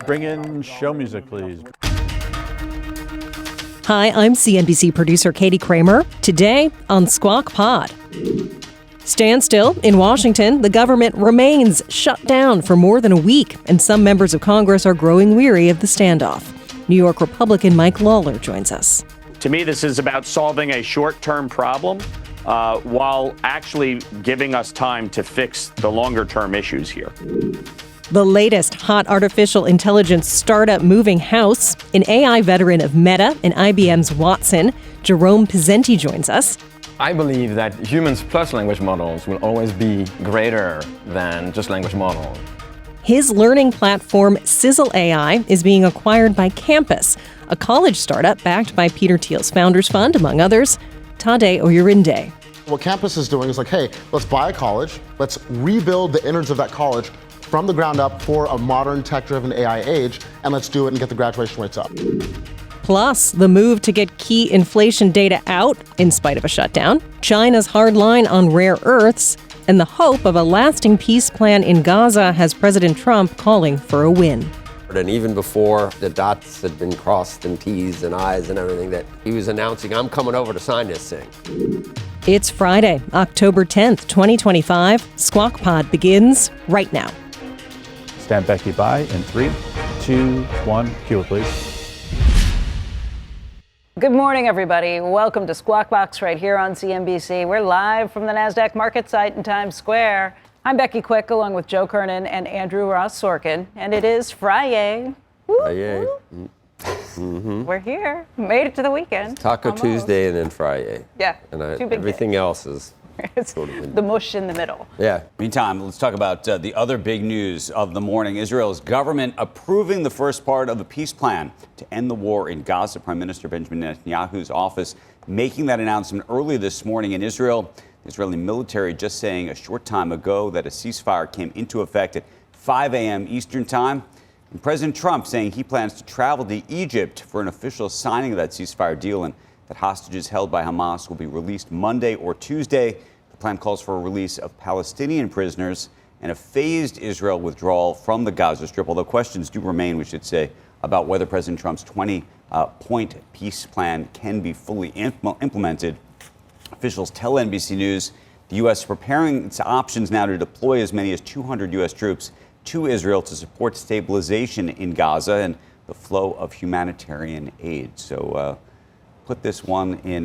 Bring in show music, please. Hi, I'm CNBC producer Katie Kramer. Today on Squawk Pod. Standstill in Washington. The government remains shut down for more than a week, and some members of Congress are growing weary of the standoff. New York Republican Mike Lawler joins us. To me, this is about solving a short-term problem while actually giving us time to fix the longer-term issues here. The latest hot artificial intelligence startup moving house, an AI veteran of Meta and IBM's Watson, Jerome Pesenti joins us. I believe that humans plus language models will always be greater than just language models. His learning platform, Sizzle AI, is being acquired by Campus, a college startup backed by Peter Thiel's Founders Fund, among others. Tade Oyerinde. What Campus is doing is like, hey, let's buy a college, let's rebuild the innards of that college from the ground up for a modern tech-driven AI age, and let's do it and get the graduation rates up. Plus, the move to get key inflation data out in spite of a shutdown, China's hard line on rare earths, and the hope of a lasting peace plan in Gaza has President Trump calling for a win. And even before the dots had been crossed and T's and I's and everything, that he was announcing, I'm coming over to sign this thing. It's Friday, October 10th, 2025. Squawk Pod begins right now. Stand Becky by in 3, 2, 1. Cue it, please. Good morning, everybody. Welcome to Squawk Box right here on CNBC. We're live from the NASDAQ market site in Times Square. I'm Becky Quick, along with Joe Kernan and Andrew Ross Sorkin, and it is Friday. Friday. We're here. Made it to the weekend. Taco Almost. Tuesday and then Friday. Yeah, And two big everything else is It's sort of the mush in the middle. Yeah. Meantime, let's talk about the other big news of the morning. Israel's government approving the first part of a peace plan to end the war in Gaza. Prime Minister Benjamin Netanyahu's office making that announcement early this morning in Israel. The Israeli military just saying a short time ago that a ceasefire came into effect at 5 a.m. Eastern time. And President Trump saying he plans to travel to Egypt for an official signing of that ceasefire deal, and that hostages held by Hamas will be released Monday or Tuesday. The plan calls for a release of Palestinian prisoners and a phased Israel withdrawal from the Gaza Strip, although questions do remain, we should say, about whether President Trump's 20-point peace plan can be fully implemented. Officials tell NBC News the U.S. is preparing its options now to deploy as many as 200 U.S. troops to Israel to support stabilization in Gaza and the flow of humanitarian aid. So put this one in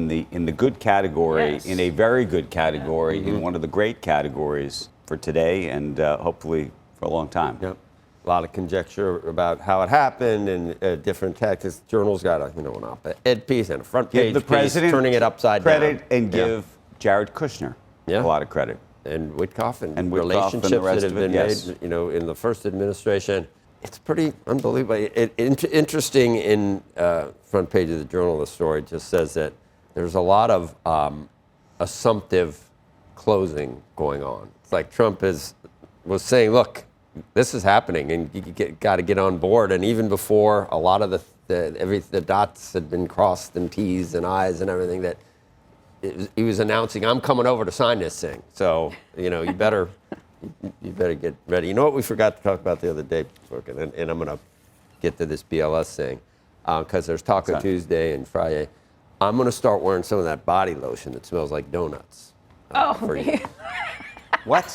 the good category, yes. in a very good category, in one of the great categories for today and hopefully for a long time. Yep. A lot of conjecture about how it happened and different tactics. Journals got an op-ed piece and a front page Give the president piece, turning it upside credit down. and give Jared Kushner a lot of credit. And Witkoff and And Witkoff relationships and the rest that have of it, been yes. made, in the first administration. It's pretty unbelievable. Interesting in front page of the Journal, the story just says that there's a lot of assumptive closing going on. It's like Trump was saying, look, this is happening and you got to get on board. And even before a lot of the dots had been crossed and T's and I's and everything, that he was announcing, I'm coming over to sign this thing. So, you better get ready. You know what we forgot to talk about the other day, and I'm going to get to this BLS thing, because there's Taco Tuesday and Friday. I'm going to start wearing some of that body lotion that smells like donuts. For you. What?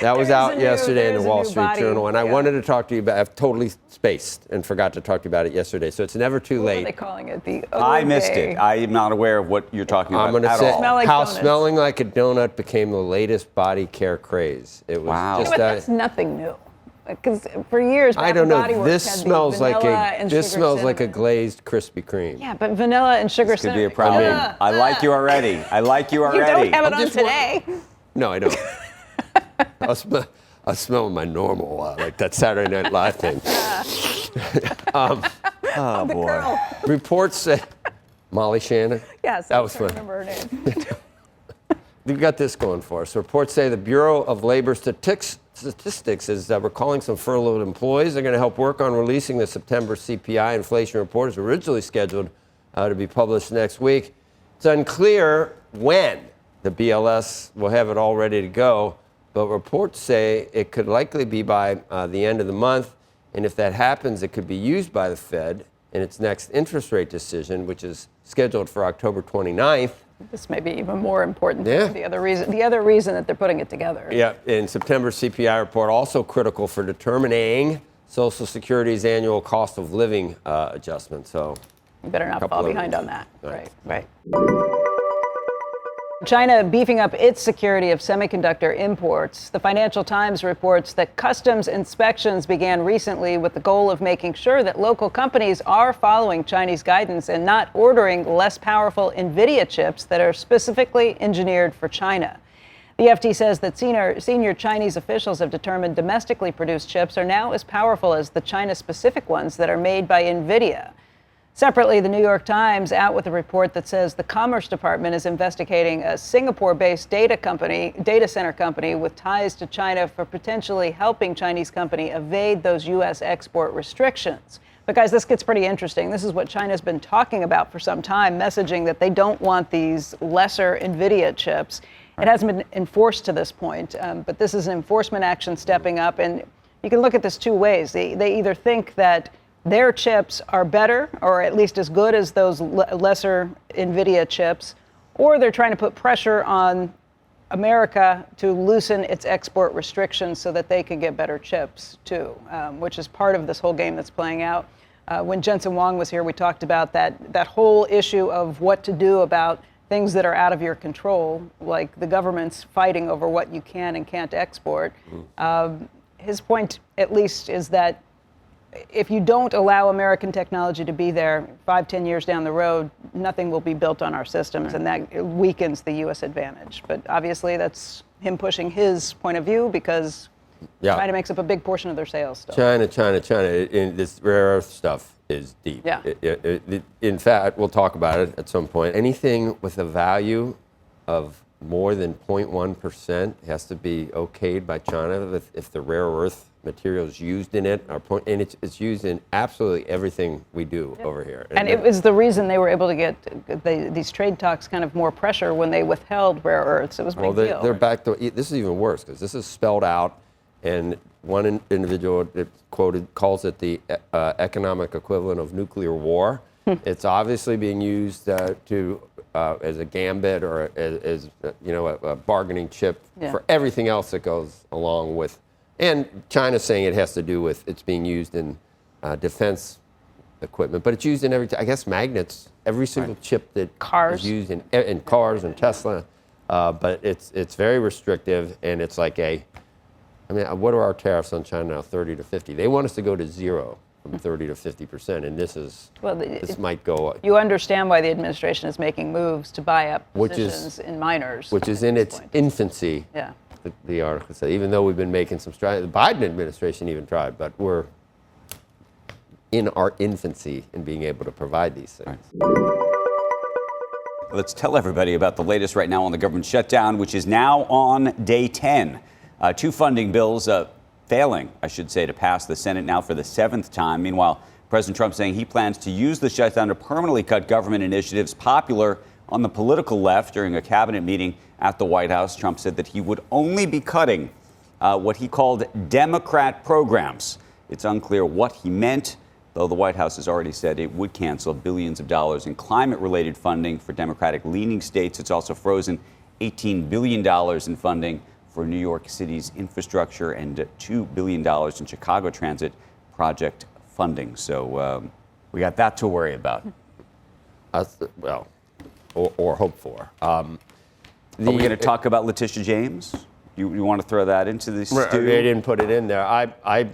That was out yesterday in the Wall Street Journal, and I wanted to talk to you about. I've totally spaced and forgot to talk to you about it yesterday. So it's never too late. What are they calling it? The I missed it. I am not aware of what you're talking about I'm going to at say all. Smell like how donuts. smelling like a donut became the latest body care craze. It was Wow. just But that's nothing new. Because for years, I don't know. Body Works This had the smells like vanilla and this sugar smells like a cinnamon. glazed Krispy Kreme. Yeah, but vanilla and sugar Could be cinnamon. a problem. I like you already. I like you You already. don't have it I'm on just today. No, I don't. I'll smell my normal, like that Saturday Night Live thing. Oh, boy. Girl. Reports say, Molly Shannon. Yes, That I was can't fun. remember her name. We've got this going for us. Reports say the Bureau of Labor Statistics is we're calling some furloughed employees. They're going to help work on releasing the September CPI inflation report. It's originally scheduled to be published next week. It's unclear when the BLS will have it all ready to go, but reports say it could likely be by the end of the month. And if that happens, it could be used by the Fed in its next interest rate decision, which is scheduled for October 29th. This may be even more important Yeah. than the other reason that they're putting it together. Yeah, in September CPI report, also critical for determining Social Security's annual cost of living adjustment. So You better not fall behind on that. Right. Right. China beefing up its security of semiconductor imports. The Financial Times reports that customs inspections began recently with the goal of making sure that local companies are following Chinese guidance and not ordering less powerful Nvidia chips that are specifically engineered for China. The FT says that senior Chinese officials have determined domestically produced chips are now as powerful as the China-specific ones that are made by Nvidia. Separately, the New York Times out with a report that says the Commerce Department is investigating a Singapore-based data center company with ties to China for potentially helping Chinese company evade those U.S. export restrictions. But guys, this gets pretty interesting. This is what China's been talking about for some time, messaging that they don't want these lesser Nvidia chips. It hasn't been enforced to this point, but this is an enforcement action stepping up. And you can look at this two ways. They either think that their chips are better or at least as good as those lesser Nvidia chips, or they're trying to put pressure on America to loosen its export restrictions so that they can get better chips too, which is part of this whole game that's playing out. When Jensen Huang was here, we talked about that whole issue of what to do about things that are out of your control, like the government's fighting over what you can and can't export. His point, at least, is that if you don't allow American technology to be there 5-10 years down the road, nothing will be built on our systems, and that weakens the U.S. advantage. But obviously, that's him pushing his point of view because China makes up a big portion of their sales still. China. And this rare earth stuff is deep. Yeah. In fact, we'll talk about it at some point. Anything with a value of more than 0.1% has to be okayed by China if the rare earth materials used in it are and it's used in absolutely everything we do over here. And it was the reason they were able to get these trade talks kind of more pressure when they withheld rare earths. It was a big deal. They're back to this is even worse because this is spelled out, and one individual quoted calls it the economic equivalent of nuclear war. It's obviously being used as a gambit or as a bargaining chip for everything else that goes along with. And China's saying it has to do with it's being used in defense equipment, but it's used in I guess magnets, every single chip that is used in cars and Tesla. But it's very restrictive, and it's like what are our tariffs on China now? 30 to 50. They want us to go to zero from 30 to 50%, and this might go. You understand why the administration is making moves to buy up positions in miners, which is in its infancy. Yeah. The article said, even though we've been making some strides, the Biden administration even tried, but we're in our infancy in being able to provide these things. Let's tell everybody about the latest right now on the government shutdown, which is now on day 10. Two funding bills failing, I should say, to pass the Senate now for the 7th time. Meanwhile, President Trump saying he plans to use the shutdown to permanently cut government initiatives popular on the political left. During a cabinet meeting at the White House, Trump said that he would only be cutting what he called Democrat programs. It's unclear what he meant, though the White House has already said it would cancel billions of dollars in climate-related funding for Democratic-leaning states. It's also frozen $18 billion in funding for New York City's infrastructure and $2 billion in Chicago transit project funding. So we got that to worry about. Or hope for. Are we going to talk about Letitia James? You want to throw that into the stew? They didn't put it in there. I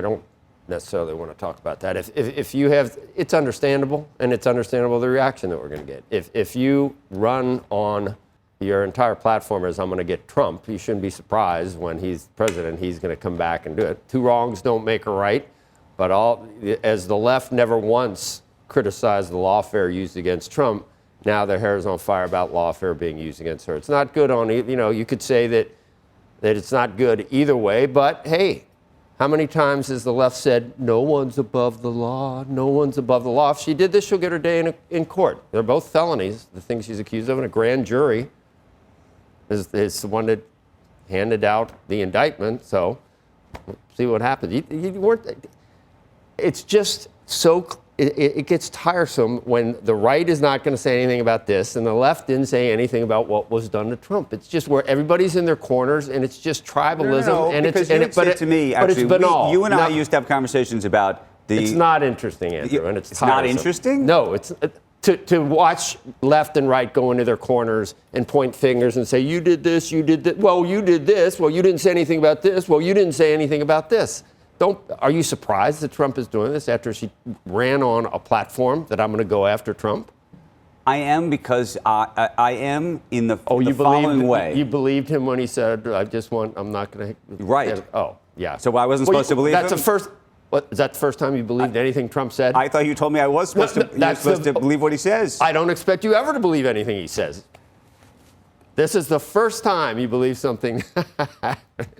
don't necessarily want to talk about that. If you have, it's understandable, and it's understandable the reaction that we're going to get. If you run on your entire platform as I'm going to get Trump, you shouldn't be surprised when he's president, he's going to come back and do it. Two wrongs don't make a right, but as the left never once criticized the lawfare used against Trump, now their hair is on fire about lawfare being used against her. It's not good you could say that it's not good either way, but hey, how many times has the left said, no one's above the law, no one's above the law? If she did this, she'll get her day in court. They're both felonies, the things she's accused of, and a grand jury is the one that handed out the indictment, so see what happens. You weren't. It's just so. It gets tiresome when the right is not going to say anything about this and the left didn't say anything about what was done to Trump. It's just where everybody's in their corners and it's just tribalism. No, and because it's to me, but actually, it's banal. you and I used to have conversations about the. It's not interesting, Andrew, and it's tiresome. Not interesting? No, it's to watch left and right go into their corners and point fingers and say, you did this, you did that. Well, you did this. Well, you didn't say anything about this. Well, you didn't say anything about this. Are you surprised that Trump is doing this after she ran on a platform that I'm going to go after Trump? I am, because I am in the following way. You believed him when he said, I'm not going to. Right. Oh, yeah. So I wasn't supposed to believe him? Is that the first time you believed anything Trump said? I thought you told me I was supposed to believe what he says. I don't expect you ever to believe anything he says. This is the first time you believe something.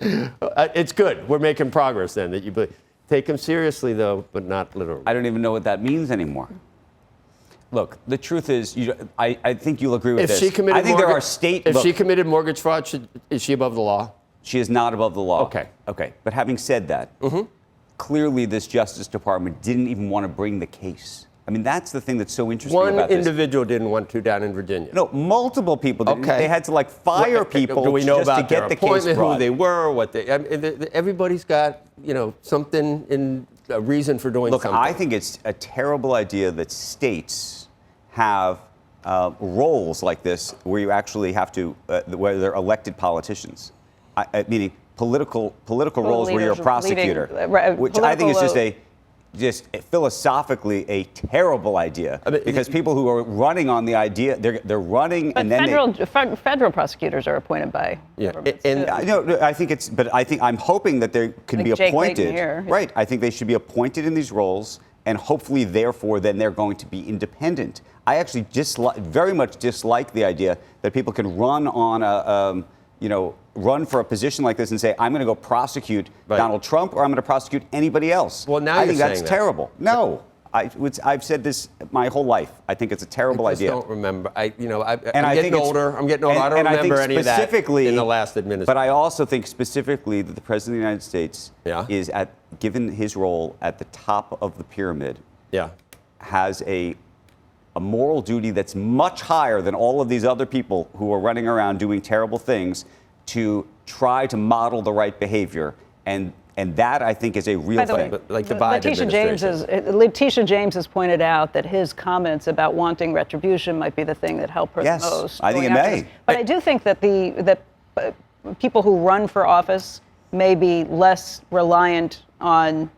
It's good. We're making progress then that you believe. Take him seriously, though, but not literally. I don't even know what that means anymore. Look, the truth is, I think you'll agree with this. I think there are state. If she committed mortgage fraud, is she above the law? She is not above the law. Okay. Okay. But having said that, clearly this Justice Department didn't even want to bring the case. I mean, that's the thing that's so interesting about this. One individual didn't want to down in Virginia. No, multiple people didn't. Okay. They had to fire people do we know just about to get the case brought. Who they were, what they. Everybody's got something in a reason for doing something. Look, I think it's a terrible idea that states have roles like this where you actually have to where they're elected politicians, meaning political roles where you're a prosecutor, which I think is just philosophically a terrible idea, because people who are running on the idea, they're running, but and then federal prosecutors are appointed by governments. And I think I'm hoping that they can be Jake appointed. Layton here. Right. I think they should be appointed in these roles, and hopefully, therefore, then they're going to be independent. I actually very much dislike the idea that people can run on run for a position like this and say, I'm going to go prosecute Donald Trump, or I'm going to prosecute anybody else. Well, now I think that's terrible. No, I've said this my whole life. I think it's a terrible idea. I don't remember. I'm getting older. I don't remember any of that in the last administration. But I also think specifically that the President of the United States is, given his role at the top of the pyramid, has a moral duty that's much higher than all of these other people who are running around doing terrible things, to try to model the right behavior, and that, I think, is a real thing. Like the Biden administration. Letitia James has pointed out that his comments about wanting retribution might be the thing that helped her the most. I think it may. But I do think that people who run for office may be less reliant on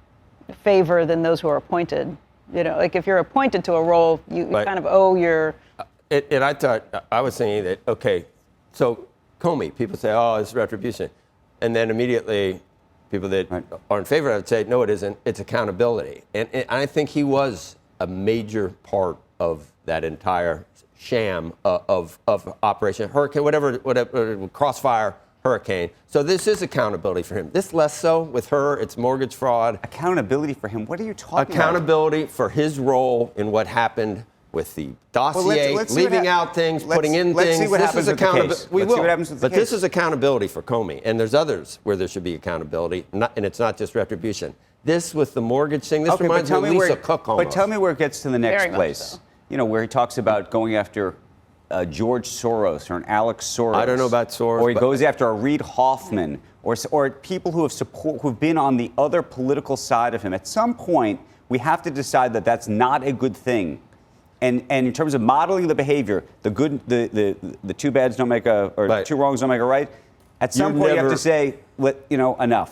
favor than those who are appointed. Like if you're appointed to a role, you kind of owe your. And I was thinking that, okay, so Comey, people say, oh, it's retribution. And then immediately people that are in favor of it say, no, it isn't. It's accountability. And I think he was a major part of that entire sham of Operation Hurricane, whatever, Crossfire Hurricane. So this is accountability for him. This less so with her. It's mortgage fraud. Accountability for him? What are you talking Accountability for his role in what happened with the dossier, leaving out things, putting in things. Let's see what happens with the case. We will. See what happens with the case. This is accountability for Comey, and there's others where there should be accountability, and it's not just retribution. This with the mortgage thing, this reminds me of Lisa Cook almost. But tell me where it gets to the next place. So. Where he talks about going after George Soros or an Alex Soros. I don't know about Soros. Or he goes after a Reid Hoffman, or people who've been on the other political side of him. At some point, we have to decide that that's not a good thing. And in terms of modeling the behavior, the two bads don't make two wrongs don't make a right. At some point, you have to say, enough.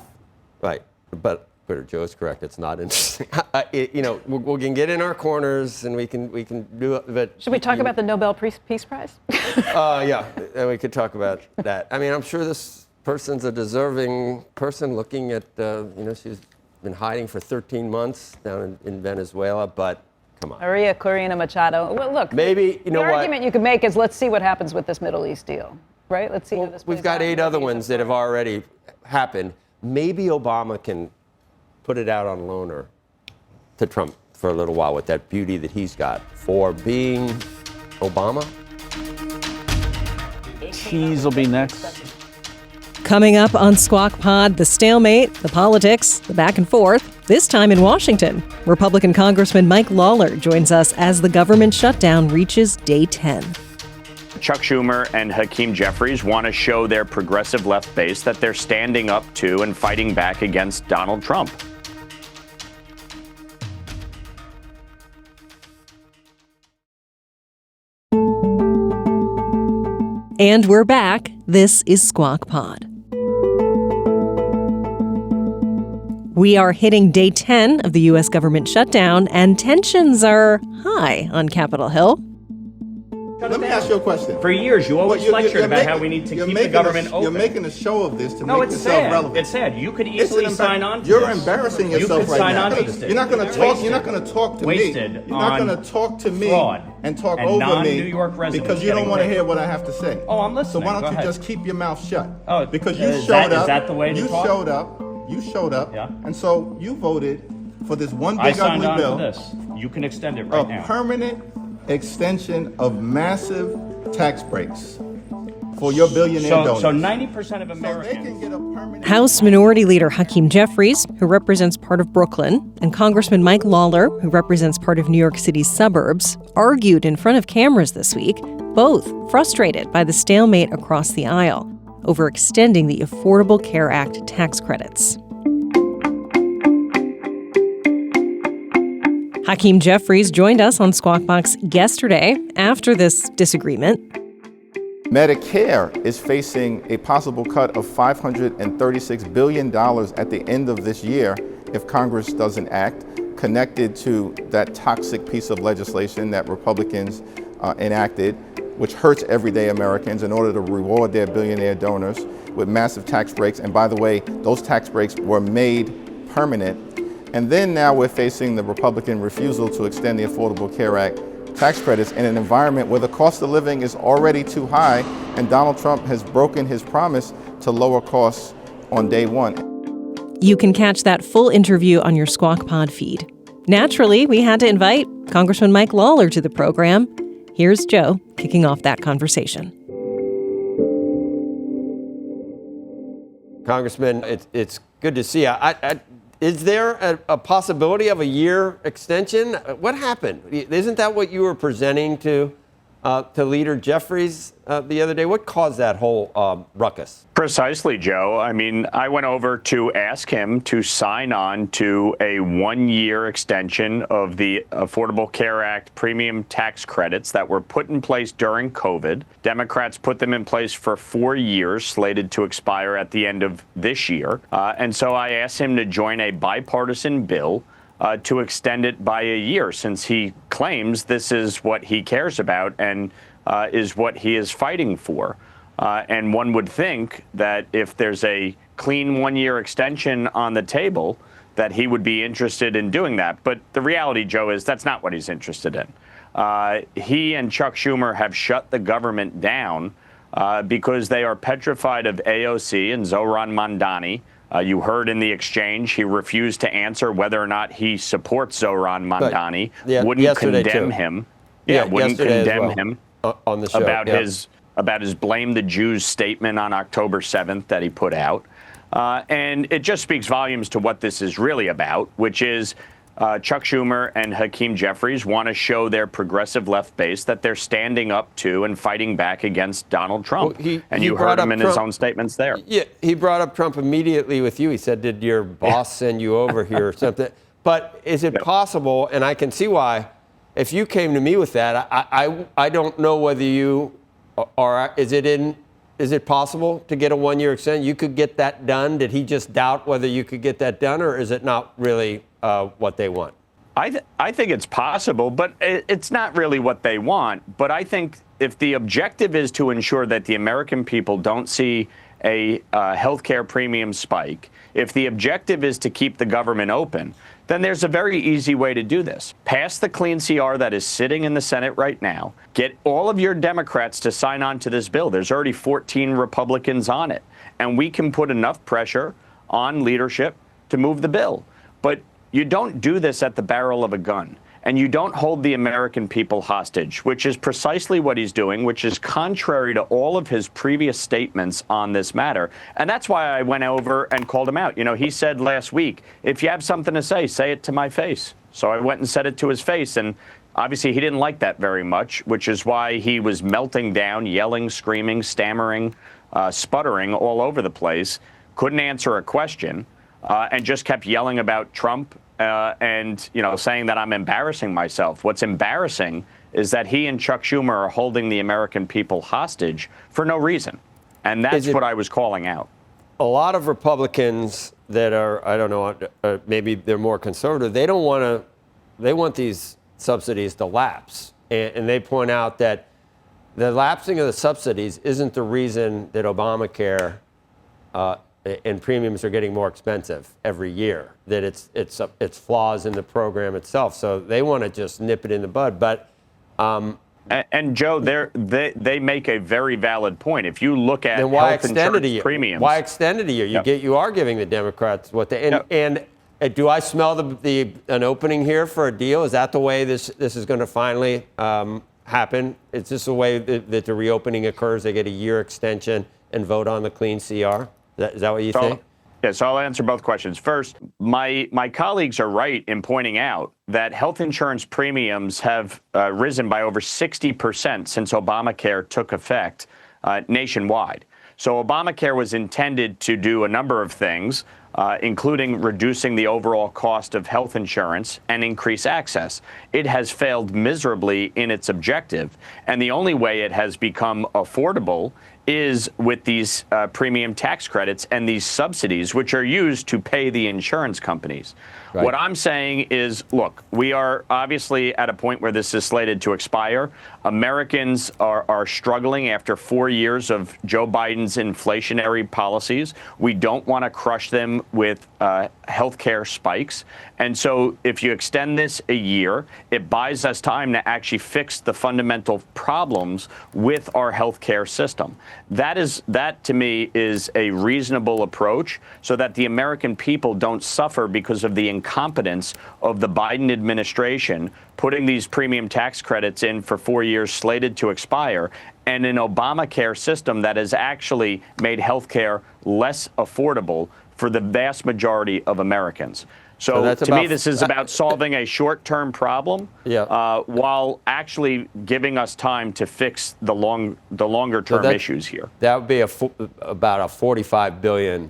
Right, but Joe's correct. It's not interesting. We can get in our corners and we can do it. But should we talk about the Nobel Peace Prize? Yeah, and we could talk about that. I mean, I'm sure this person's a deserving person. Looking at she's been hiding for 13 months down in Venezuela, but. Come on. Maria Corina Machado. Well, look, maybe the argument you could make is let's see what happens with this Middle East deal, right? Let's see how this plays out. We've got 8 other ones that have already happened. Maybe Obama can put it out on loaner to Trump for a little while with that beauty that he's got for being Obama. Cheese will be next. Coming up on Squawk Pod, the stalemate, the politics, the back and forth, this time in Washington. Republican Congressman Mike Lawler joins us as the government shutdown reaches day 10. Chuck Schumer and Hakeem Jeffries want to show their progressive left base that they're standing up to and fighting back against Donald Trump. And we're back. This is Squawk Pod. We are hitting day 10 of the U.S. government shutdown, and tensions are high on Capitol Hill. Let me ask you a question. For years, you always lectured about how we need to keep the government open. You're making a show of this to no, make it's yourself sad. relevant. It's sad. You could easily sign on to You're this. embarrassing yourself you could right sign now. On to this. You're not going to talk. You're not going to talk to me. You're not going to talk to me and talk and over me New York because you don't want to hear what I have to say. Oh, I'm listening. So why don't you just keep your mouth shut? Oh, because you showed up. Is that the way to talk? You showed up. Yeah. And so you voted for this one I big signed ugly on bill. To this. You can extend it right now. A permanent extension of massive tax breaks for your billionaire donors. So 90% of Americans. House Minority Leader Hakeem Jeffries, who represents part of Brooklyn, and Congressman Mike Lawler, who represents part of New York City's suburbs, argued in front of cameras this week, both frustrated by the stalemate across the aisle over extending the Affordable Care Act tax credits. Hakeem Jeffries joined us on Squawk Box yesterday after this disagreement. Medicare is facing a possible cut of $536 billion at the end of this year if Congress doesn't act, connected to that toxic piece of legislation that Republicans enacted, which hurts everyday Americans in order to reward their billionaire donors with massive tax breaks. And by the way, those tax breaks were made permanent. And then now we're facing the Republican refusal to extend the Affordable Care Act tax credits in an environment where the cost of living is already too high, and Donald Trump has broken his promise to lower costs on day one. You can catch that full interview on your Squawk Pod feed. Naturally, we had to invite Congressman Mike Lawler to the program. Here's Joe kicking off that conversation. Congressman, it's good to see you. Is there a possibility of a year extension? What happened? Isn't that what you were presenting to Leader Jeffries the other day? What caused that whole ruckus? Precisely, Joe. I mean, I went over to ask him to sign on to a one-year extension of the Affordable Care Act premium tax credits that were put in place during COVID. Democrats put them in place for 4 years, slated to expire at the end of this year. And so I asked him to join a bipartisan bill to extend it by a year, since he claims this is what he cares about and is what he is fighting for. And one would think that if there's a clean one-year extension on the table, that he would be interested in doing that. But the reality, Joe, is that's not what he's interested in. He and Chuck Schumer have shut the government down because they are petrified of AOC and Zohran Mamdani. You heard in the exchange, he refused to answer whether or not he supports Zohran Mamdani, wouldn't condemn him. Wouldn't condemn him on the show about his Blame the Jews statement on October 7th that he put out. And it just speaks volumes to what this is really about, which is Chuck Schumer and Hakeem Jeffries want to show their progressive left base that they're standing up to and fighting back against Donald Trump. Well, and you heard him in his own statements there. Yeah, he brought up Trump immediately with you. He said, did your boss send you over here or something? But is it possible, and I can see why, if you came to me with that, I don't know whether you are, is it possible to get a one-year extension? You could get that done. Did he just doubt whether you could get that done, or is it not really what they want? I think it's possible, but it's not really what they want. But I think if the objective is to ensure that the American people don't see a healthcare premium spike, if the objective is to keep the government open, then there's a very easy way to do this. Pass the clean CR that is sitting in the Senate right now. Get all of your Democrats to sign on to this bill. There's already 14 Republicans on it. And we can put enough pressure on leadership to move the bill. But you don't do this at the barrel of a gun. and you don't hold the American people hostage, which is precisely what he's doing, which is contrary to all of his previous statements on this matter. And that's why I went over and called him out. You know, he said last week, if you have something to say it to my face. So I went and said it to his face, and obviously he didn't like that very much, which is why he was melting down, yelling, screaming, stammering, sputtering all over the place, couldn't answer a question, and just kept yelling about Trump and, you know, saying that I'm embarrassing myself. What's embarrassing is that he and Chuck Schumer are holding the American people hostage for no reason. And that's what I was calling out. A lot of Republicans that are, I don't know, maybe they're more conservative, they don't want to, they want these subsidies to lapse. And they point out that the lapsing of the subsidies isn't the reason that Obamacare and premiums are getting more expensive every year, that it's flaws in the program itself. So they want to just nip it in the bud. But and Joe, they make a very valid point. If you look at then why health extend it a insurance year? premiums, Why extend it a year? You are giving the Democrats what they and do I smell an opening here for a deal? Is that the way this is going to finally happen? Is this the way that the reopening occurs? They get a year extension and vote on the clean CR? Is that what you think? Yeah, so I'll answer both questions. First, my colleagues are right in pointing out that health insurance premiums have risen by over 60% since Obamacare took effect nationwide. So Obamacare was intended to do a number of things, including reducing the overall cost of health insurance and increase access. It has failed miserably in its objective, and the only way it has become affordable is with these premium tax credits and these subsidies, which are used to pay the insurance companies. Right. What I'm saying is, look, we are obviously at a point where this is slated to expire. Americans are struggling after 4 years of Joe Biden's inflationary policies. We don't want to crush them with healthcare spikes. And so if you extend this a year, it buys us time to actually fix the fundamental problems with our healthcare system. That to me is a reasonable approach so that the American people don't suffer because of the incompetence of the Biden administration putting these premium tax credits in for 4 years slated to expire, and an Obamacare system that has actually made healthcare less affordable for the vast majority of Americans. So to me, this is about solving a short-term problem while actually giving us time to fix the longer-term issues here. That would be about a $45 billion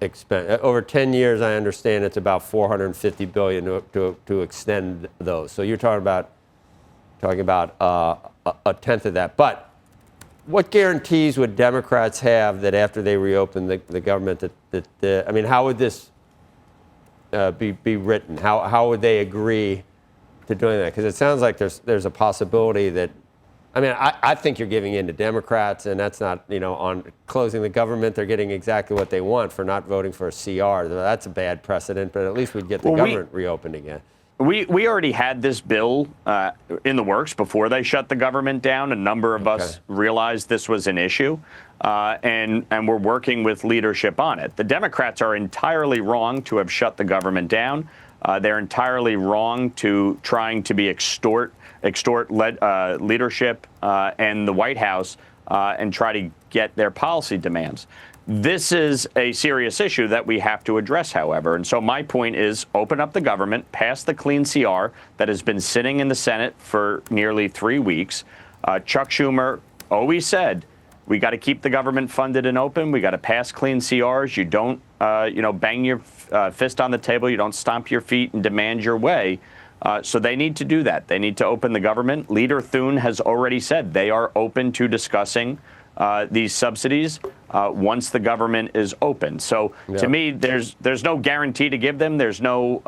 expense. Over 10 years, I understand it's about $450 billion to extend those. So you're talking about a tenth of that. But what guarantees would Democrats have that after they reopen the government I mean, how would this be written? How would they agree to doing that? Because it sounds like there's a possibility that, I mean, I think you're giving in to Democrats, and that's not, on closing the government, they're getting exactly what they want for not voting for a CR. That's a bad precedent, but at least we'd get the government reopened again. We already had this bill in the works before they shut the government down. A number of us realized this was an issue, and we're working with leadership on it. The Democrats are entirely wrong to have shut the government down. They're entirely wrong to trying to be extort leadership and the White House and try to get their policy demands. This is a serious issue that we have to address, however. And so my point is open up the government, pass the clean CR that has been sitting in the Senate for nearly 3 weeks. Chuck Schumer always said, we got to keep the government funded and open. We got to pass clean CRs. You don't, bang your fist on the table. You don't stomp your feet and demand your way. So they need to do that. They need to open the government. Leader Thune has already said they are open to discussing these subsidies once the government is open. So to me, there's no guarantee to give them. There's no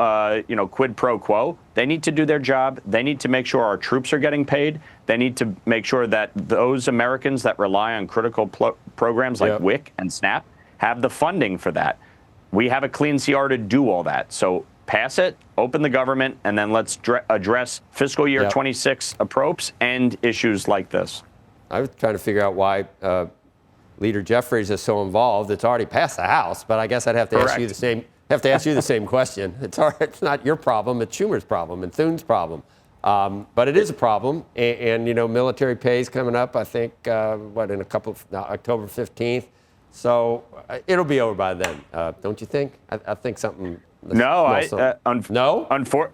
quid pro quo. They need to do their job. They need to make sure our troops are getting paid. They need to make sure that those Americans that rely on critical programs like WIC and SNAP have the funding for that. We have a clean CR to do all that. So pass it, open the government, and then let's address fiscal year 26 approach and issues like this. I was trying to figure out why Leader Jeffries is so involved. It's already passed the House, but I guess I'd have to ask you the have to ask you the same question. It's not your problem. It's Schumer's problem and Thune's problem. But it is a problem. And military pay is coming up, I think, in a couple of October 15th. So it'll be over by then, don't you think? I think something. No, no.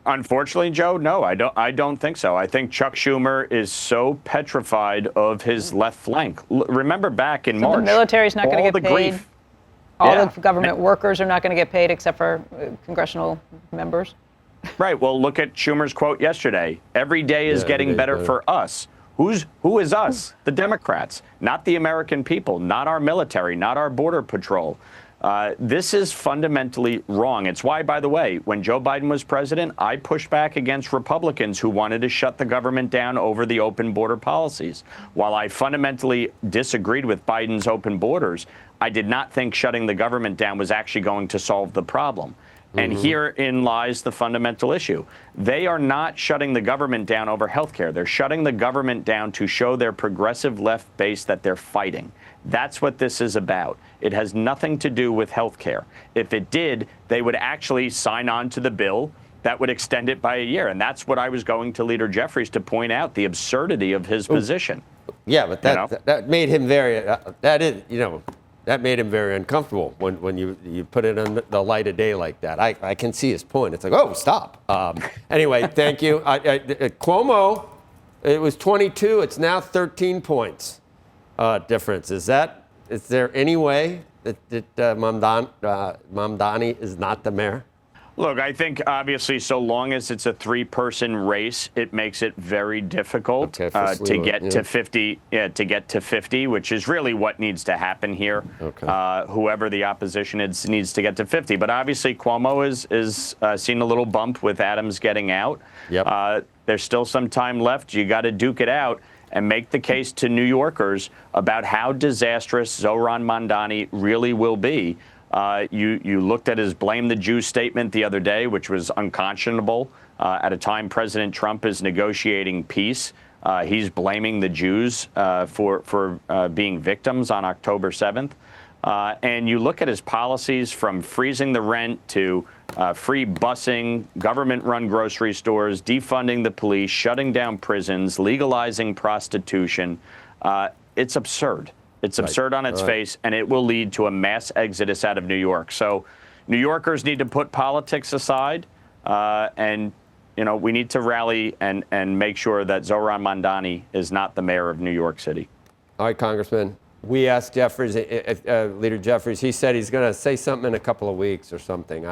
Unfortunately, Joe, no, I don't think so. I think Chuck Schumer is so petrified of his left flank. Remember back in March, the military's not going to get paid. Grief. All the government workers are not going to get paid except for congressional members. Right. Well, look at Schumer's quote yesterday. Every day is getting better for us. Who is us? The Democrats, not the American people, not our military, not our border patrol. This is fundamentally wrong. It's why, by the way, when Joe Biden was president, I pushed back against Republicans who wanted to shut the government down over the open border policies. While I fundamentally disagreed with Biden's open borders, I did not think shutting the government down was actually going to solve the problem. And herein lies the fundamental issue. They are not shutting the government down over health care. They're shutting the government down to show their progressive left base that they're fighting. That's what this is about. It has nothing to do with health care. If it did, they would actually sign on to the bill that would extend it by a year. And that's what I was going to Leader Jeffries to point out, the absurdity of his position. Yeah, but that made him that made him very uncomfortable when you put it in the light of day like that. I can see his point. It's like, oh, stop. Anyway, thank you. Cuomo, it was 22. It's now 13 points difference. Is there any way that Mamdani is not the mayor? Look, I think obviously so long as it's a three-person race, it makes it very difficult to get to 50. To get to 50, which is really what needs to happen here. Whoever the opposition is needs to get to 50. But obviously Cuomo is seen a little bump with Adams getting out. There's still some time left. You got to duke it out and make the case to New Yorkers about how disastrous Zohran Mamdani really will be. You looked at his blame the Jews statement the other day, which was unconscionable. At a time President Trump is negotiating peace, he's blaming the Jews for being victims on October 7th. And you look at his policies from freezing the rent to free busing, government-run grocery stores, defunding the police, shutting down prisons, legalizing prostitution. It's absurd. It's absurd on its face, and it will lead to a mass exodus out of New York. So New Yorkers need to put politics aside, and we need to rally and make sure that Zohran Mamdani is not the mayor of New York City. All right, Congressman. We asked Jeffries, Leader Jeffries. He said he's going to say something in a couple of weeks or something.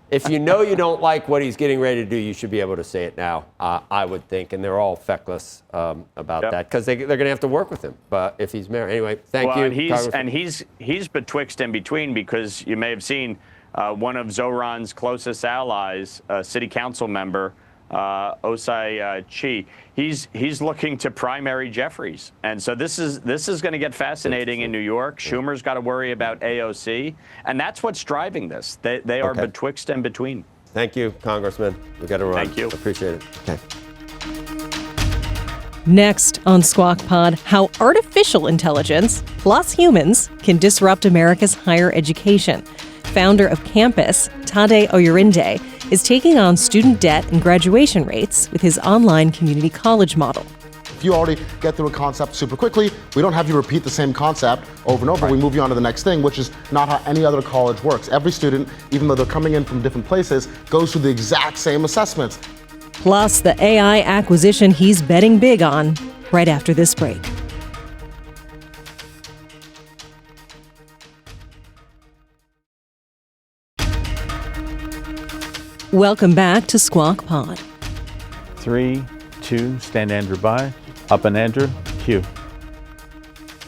If you don't like what he's getting ready to do, you should be able to say it now, I would think. And they're all feckless about that because they're going to have to work with him. But if he's mayor, anyway, thank you. And he's betwixt and between, because you may have seen one of Zohran's closest allies, a city council member, Osai Chi. He's looking to primary Jeffries, and so this is going to get fascinating in New York. Schumer's got to worry about AOC, and that's what's driving this. They are betwixt and between. Thank you, Congressman. We got to run. Thank you. Appreciate it. Okay. Next on Squawk Pod, how artificial intelligence plus humans can disrupt America's higher education. Founder of Campus, Tade Oyerinde, is taking on student debt and graduation rates with his online community college model. If you already get through a concept super quickly, we don't have you repeat the same concept over and over. We move you on to the next thing, which is not how any other college works. Every student, even though they're coming in from different places, goes through the exact same assessments. Plus, the AI acquisition he's betting big on right after this break. Welcome back to Squawk Pod. 3, 2, stand Andrew by. Up and Andrew, cue.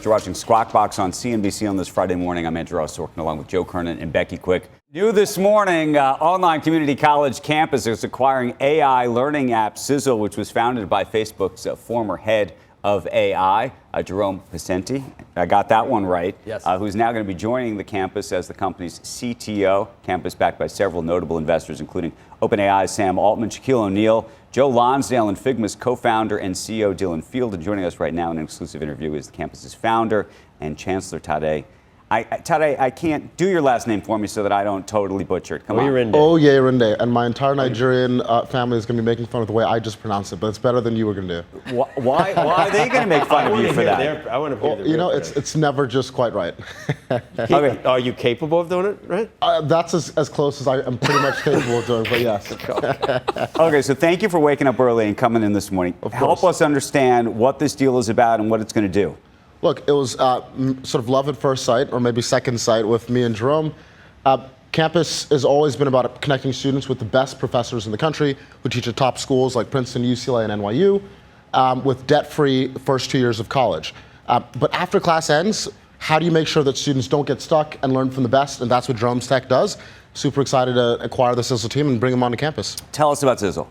You're watching Squawk Box on CNBC on this Friday morning. I'm Andrew Sorkin along with Joe Kernan and Becky Quick. New this morning, online community college campus is acquiring AI learning app Sizzle, which was founded by Facebook's former head of AI, Jerome Pesenti. I got that one right. Yes. Who's now going to be joining the campus as the company's CTO. Campus backed by several notable investors, including OpenAI's Sam Altman, Shaquille O'Neal, Joe Lonsdale, and Figma's co-founder and CEO Dylan Field. And joining us right now in an exclusive interview is the campus's founder and Chancellor Tade Tade, I can't do your last name for me so that I don't totally butcher it. Come Oyerinde. Oyerinde, and my entire Nigerian family is going to be making fun of the way I just pronounce it, but it's better than you were going to do. Why are they going to make fun of you for that? I want to hear You know, it's never just quite right. Okay. Are you capable of doing it, right? That's as close as I am pretty much capable of doing, but yes. Okay, so thank you for waking up early and coming in this morning. Help us understand what this deal is about and what it's going to do. Look, it was sort of love at first sight, or maybe second sight, with me and Jerome. Campus has always been about connecting students with the best professors in the country who teach at top schools like Princeton, UCLA, and NYU, with debt-free first 2 years of college. But after class ends, how do you make sure that students don't get stuck and learn from the best? And that's what Jerome's Tech does. Super excited to acquire the Sizzle team and bring them onto campus. Tell us about Sizzle.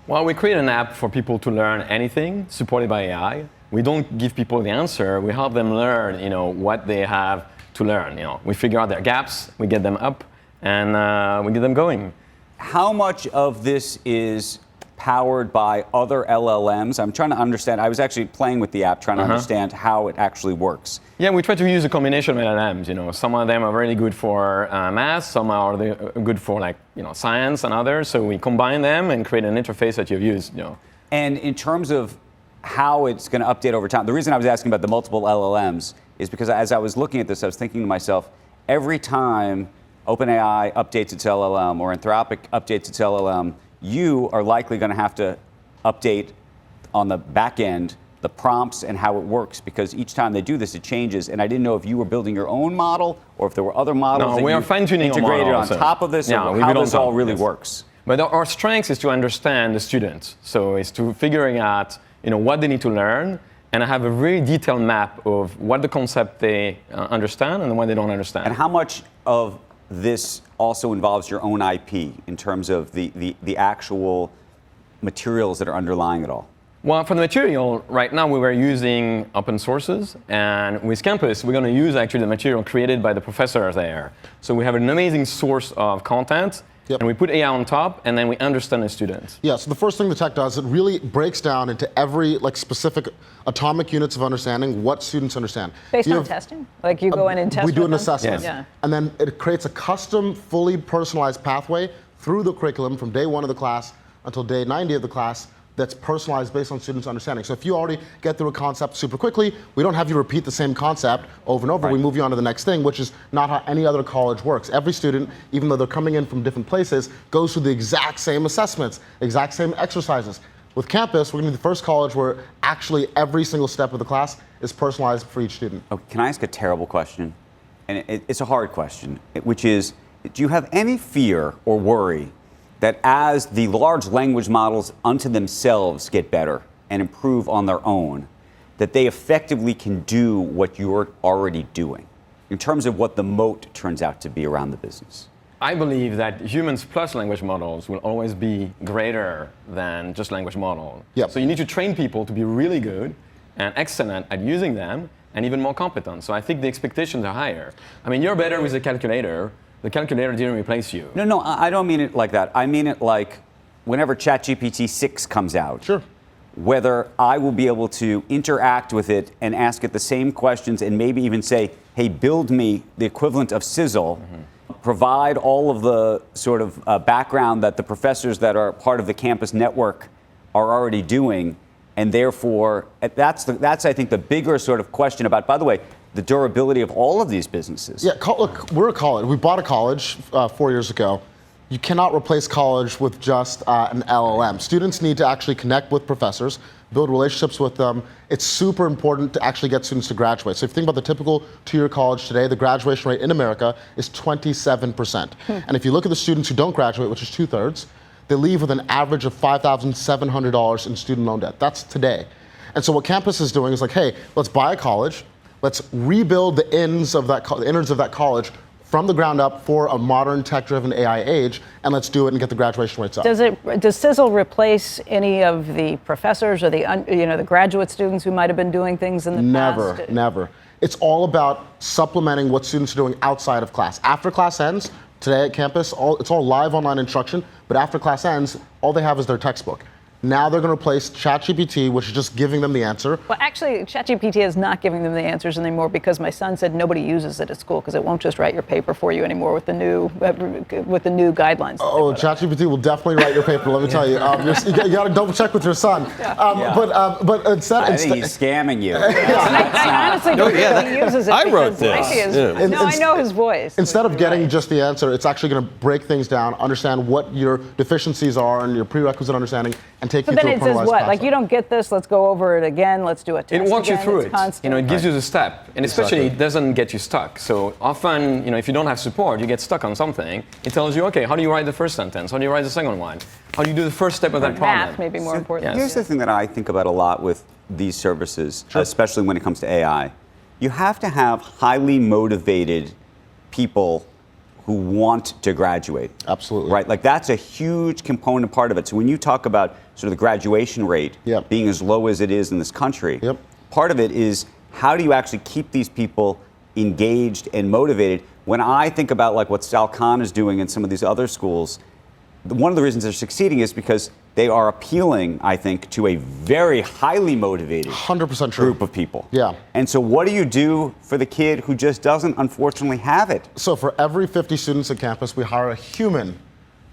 Well, we create an app for people to learn anything, supported by AI. We don't give people the answer. We help them learn, what they have to learn. We figure out their gaps, we get them up, and we get them going. How much of this is powered by other LLMs? I'm trying to understand. I was actually playing with the app, trying to understand how it actually works. Yeah, we try to use a combination of LLMs. Some of them are really good for math, some are good for science and others. So we combine them and create an interface that you've used. And in terms of how it's going to update over time, the reason I was asking about the multiple LLMs is because as I was looking at this, I was thinking to myself, every time OpenAI updates its LLM or Anthropic updates its LLM, you are likely going to have to update on the back end the prompts and how it works, because each time they do this, it changes. And I didn't know if you were building your own model or if there were other models that we are fine-tuning integrated on top of this, or how this all really works. But our strength is to understand the students. So it's to figuring out what they need to learn, and I have a very detailed map of what the concept they understand and what they don't understand. And how much of this also involves your own IP in terms of the actual materials that are underlying it all? Well, for the material, right now we were using open sources, and with Campus, we're going to use actually the material created by the professors there. So we have an amazing source of content, and we put AI on top, and then we understand the students. Yeah, so the first thing the tech does, it really breaks down into every specific atomic units of understanding what students understand. Based on testing? Like you go in and test We do an them? assessment. Yeah. And then it creates a custom, fully personalized pathway through the curriculum from day 1 of the class until day 90 of the class that's personalized based on students' understanding. So if you already get through a concept super quickly, we don't have you repeat the same concept over and over. We move you on to the next thing, which is not how any other college works. Every student, even though they're coming in from different places, goes through the exact same assessments, exact same exercises. With Campus, we're going to be the first college where actually every single step of the class is personalized for each student. Oh, can I ask a terrible question? And it's a hard question, which is, do you have any fear or worry that as the large language models unto themselves get better and improve on their own, that they effectively can do what you're already doing in terms of what the moat turns out to be around the business? I believe that humans plus language models will always be greater than just language model. Yep. So you need to train people to be really good and excellent at using them and even more competent. So I think the expectations are higher. I mean, you're better with a calculator. The calculator didn't replace you. No, I don't mean it like that. I mean it like whenever ChatGPT 6 comes out, whether I will be able to interact with it and ask it the same questions and maybe even say, hey, build me the equivalent of Sizzle, provide all of the sort of background that the professors that are part of the campus network are already doing. And therefore, that's I think, the bigger sort of question about, by the way, the durability of all of these businesses. Yeah, look, we're a college. We bought a college 4 years ago. You cannot replace college with just an LLM. Students need to actually connect with professors, build relationships with them. It's super important to actually get students to graduate. So if you think about the typical two-year college today, the graduation rate in America is 27%. And if you look at the students who don't graduate, which is 2/3, they leave with an average of $5,700 in student loan debt. That's today. And so what Campus is doing is like, hey, let's buy a college. Let's rebuild the innards of that college from the ground up for a modern tech-driven AI age, and let's do it and get the graduation rates up. Does Sizzle replace any of the professors or the graduate students who might have been doing things in the past? Never. It's all about supplementing what students are doing outside of class. After class ends, today at Campus, it's all live online instruction, but after class ends, all they have is their textbook. Now they're going to replace ChatGPT, which is just giving them the answer. Well, actually, ChatGPT is not giving them the answers anymore because my son said nobody uses it at school because it won't just write your paper for you anymore with the new guidelines. Oh, ChatGPT will definitely write your paper. Let me tell you, you got to double check with your son. But instead, I think he's scamming you. I honestly don't think he uses it. I wrote this. I know his voice. Instead of getting just the answer, it's actually going to break things down, understand what your deficiencies are and your prerequisite understanding, and take you But through then a it says personalized what? process. Like, you don't get this, let's go over it again, let's do a test It walks you again. through It's it. constant. It gives you the step, and especially it doesn't get you stuck. So often, if you don't have support, you get stuck on something. It tells you, okay, how do you write the first sentence? How do you write the second one? How do you do the first step of that problem? Math may be more important. Here's the thing that I think about a lot with these services, especially when it comes to AI. You have to have highly motivated people who want to graduate. Absolutely. Right? Like that's a huge component part of it. So when you talk about sort of the graduation rate being as low as it is in this country, part of it is how do you actually keep these people engaged and motivated? When I think about like what Sal Khan is doing in some of these other schools, one of the reasons they're succeeding is because they are appealing, I think, to a very highly motivated 100% true. group of people. Yeah. And so what do you do for the kid who just doesn't unfortunately have it? So for every 50 students at campus, we hire a human.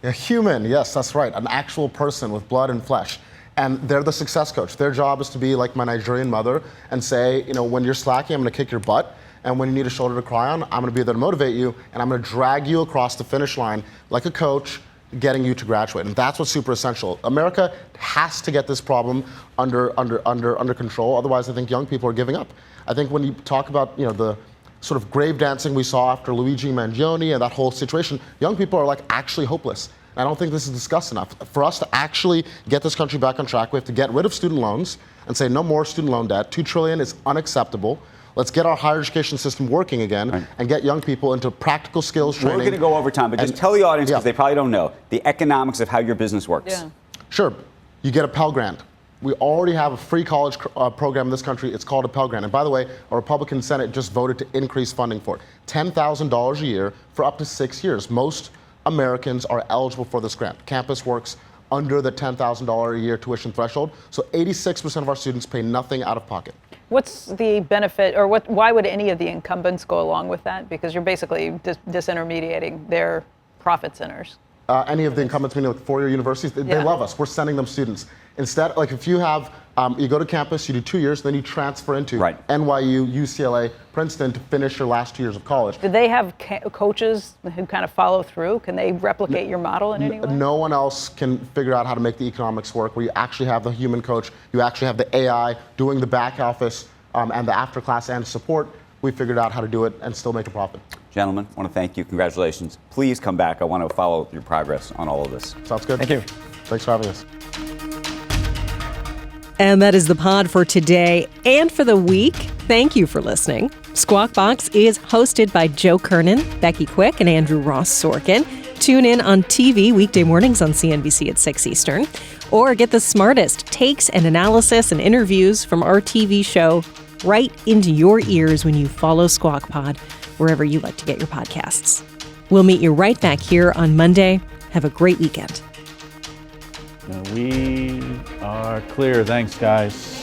A human, yes, that's right. An actual person with blood and flesh. And they're the success coach. Their job is to be like my Nigerian mother and say, when you're slacking, I'm going to kick your butt. And when you need a shoulder to cry on, I'm going to be there to motivate you. And I'm going to drag you across the finish line like a coach, getting you to graduate. And that's what's super essential. America has to get this problem under control. Otherwise, I think young people are giving up. I think when you talk about, the sort of grave dancing we saw after Luigi Mangione and that whole situation, young people are like actually hopeless. And I don't think this is discussed enough. For us to actually get this country back on track, we have to get rid of student loans and say no more student loan debt. $2 trillion is unacceptable. Let's get our higher education system working again and get young people into practical skills training. We're going to go over time, but just tell the audience, because they probably don't know, the economics of how your business works. Yeah. Sure. You get a Pell Grant. We already have a free college program in this country. It's called a Pell Grant. And by the way, a Republican Senate just voted to increase funding for it. $10,000 a year for up to 6 years. Most Americans are eligible for this grant. Campus works under the $10,000 a year tuition threshold. So 86% of our students pay nothing out of pocket. What's the benefit, or why would any of the incumbents go along with that? Because you're basically disintermediating their profit centers. Any of the incumbents, meaning like four-year universities, they love us. We're sending them students. Instead, like if you have, you go to campus, you do 2 years, then you transfer into NYU, UCLA, Princeton to finish your last 2 years of college. Do they have coaches who kind of follow through? Can they replicate your model in any way? No one else can figure out how to make the economics work, where you actually have the human coach, you actually have the AI doing the back office and the after class and support. We figured out how to do it and still make a profit. Gentlemen, I want to thank you. Congratulations. Please come back. I want to follow your progress on all of this. Sounds good. Thank you. Thanks for having us. And that is the pod for today and for the week. Thank you for listening. Squawk Box is hosted by Joe Kernan, Becky Quick, and Andrew Ross Sorkin. Tune in on TV weekday mornings on CNBC at 6 Eastern. Or get the smartest takes and analysis and interviews from our TV show right into your ears when you follow Squawk Pod, wherever you like to get your podcasts. We'll meet you right back here on Monday. Have a great weekend. We are clear. Thanks, guys.